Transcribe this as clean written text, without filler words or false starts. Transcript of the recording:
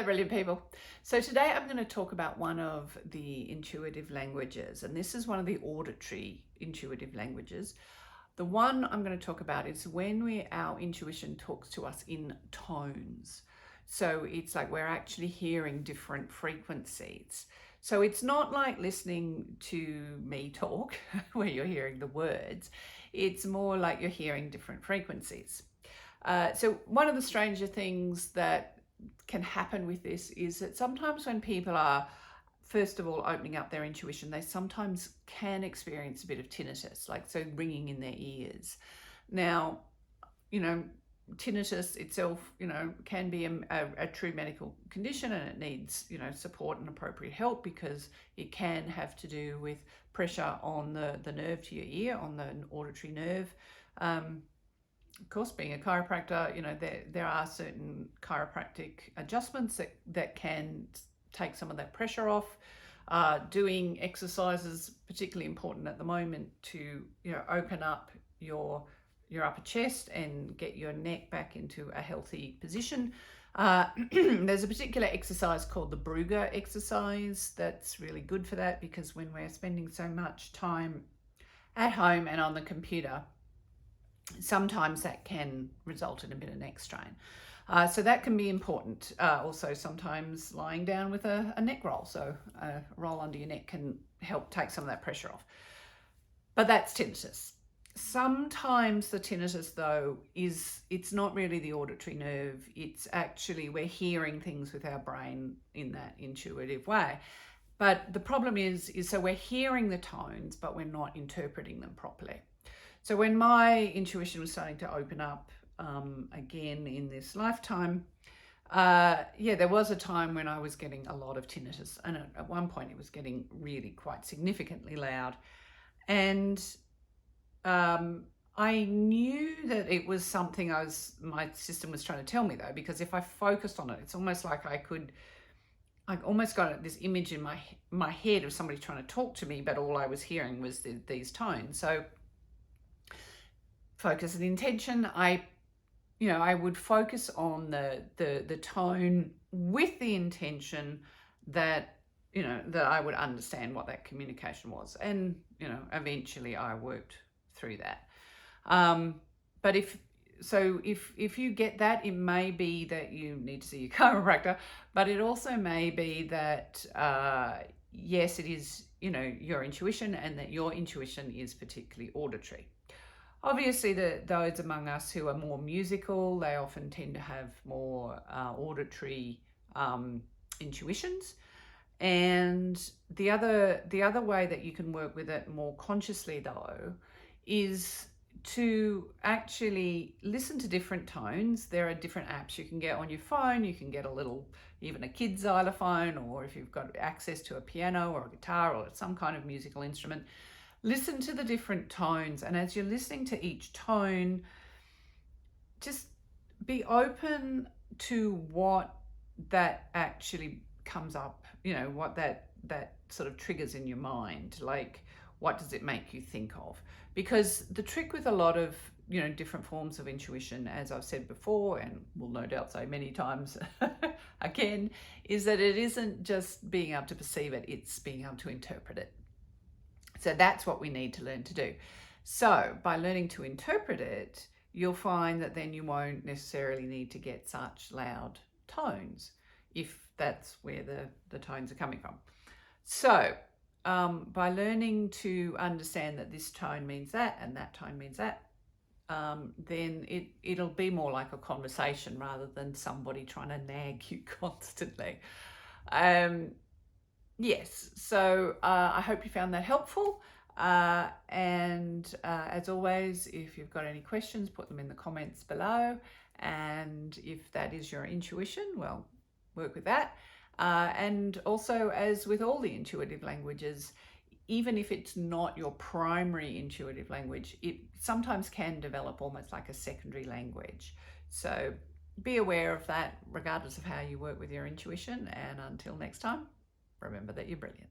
there, brilliant people. So today I'm going to talk about one of the intuitive languages, and this is one of the auditory intuitive languages. The one I'm going to talk about is when our intuition talks to us in tones. So it's like we're actually hearing different frequencies. So it's not like listening to me talk where you're hearing the words. It's more like you're hearing different frequencies. So one of the stranger things that can happen with this is that sometimes when people are, first of all, opening up their intuition, they sometimes can experience a bit of tinnitus, like so ringing in their ears. Now, tinnitus itself, can be a true medical condition, and it needs, support and appropriate help because it can have to do with pressure on the nerve to your ear, on the auditory nerve. Of course, being a chiropractor, there are certain chiropractic adjustments that can take some of that pressure off. Doing exercises, particularly important at the moment to, open up your upper chest and get your neck back into a healthy position. There's a particular exercise called the Brugger exercise that's really good for that, because when we're spending so much time at home and on the computer, sometimes that can result in a bit of neck strain. So that can be important. Also, sometimes lying down with a neck roll. So a roll under your neck can help take some of that pressure off. But that's tinnitus. Sometimes the tinnitus, though, it's not really the auditory nerve. It's actually we're hearing things with our brain in that intuitive way. But the problem is so we're hearing the tones, but we're not interpreting them properly. So when my intuition was starting to open up again in this lifetime, there was a time when I was getting a lot of tinnitus. And at one point it was getting really quite significantly loud. And I knew that it was something my system was trying to tell me, though, because if I focused on it, it's almost like I almost got this image in my head of somebody trying to talk to me, but all I was hearing was these tones. So focus and intention, I would focus on the tone with the intention that, that I would understand what that communication was. And, eventually I worked through that. But if you get that, it may be that you need to see your chiropractor, but it also may be that, yes, it is, your intuition, and that your intuition is particularly auditory. Obviously, those among us who are more musical, they often tend to have more auditory intuitions. And the other way that you can work with it more consciously, though, is to actually listen to different tones. There are different apps you can get on your phone. You can get even a kid's xylophone, or if you've got access to a piano or a guitar or some kind of musical instrument, listen to the different tones. And as you're listening to each tone, just be open to what that actually comes up, what that sort of triggers in your mind. Like, what does it make you think of? Because the trick with a lot of, different forms of intuition, as I've said before, and will no doubt say many times again, is that it isn't just being able to perceive it, it's being able to interpret it. So that's what we need to learn to do. So by learning to interpret it, you'll find that then you won't necessarily need to get such loud tones, if that's where the tones are coming from. So by learning to understand that this tone means that and that tone means that, then it'll be more like a conversation rather than somebody trying to nag you constantly. Yes, so I hope you found that helpful. And as always, if you've got any questions, put them in the comments below. And if that is your intuition, well, work with that. And also, as with all the intuitive languages, even if it's not your primary intuitive language, it sometimes can develop almost like a secondary language. So be aware of that, regardless of how you work with your intuition. And until next time, remember that you're brilliant.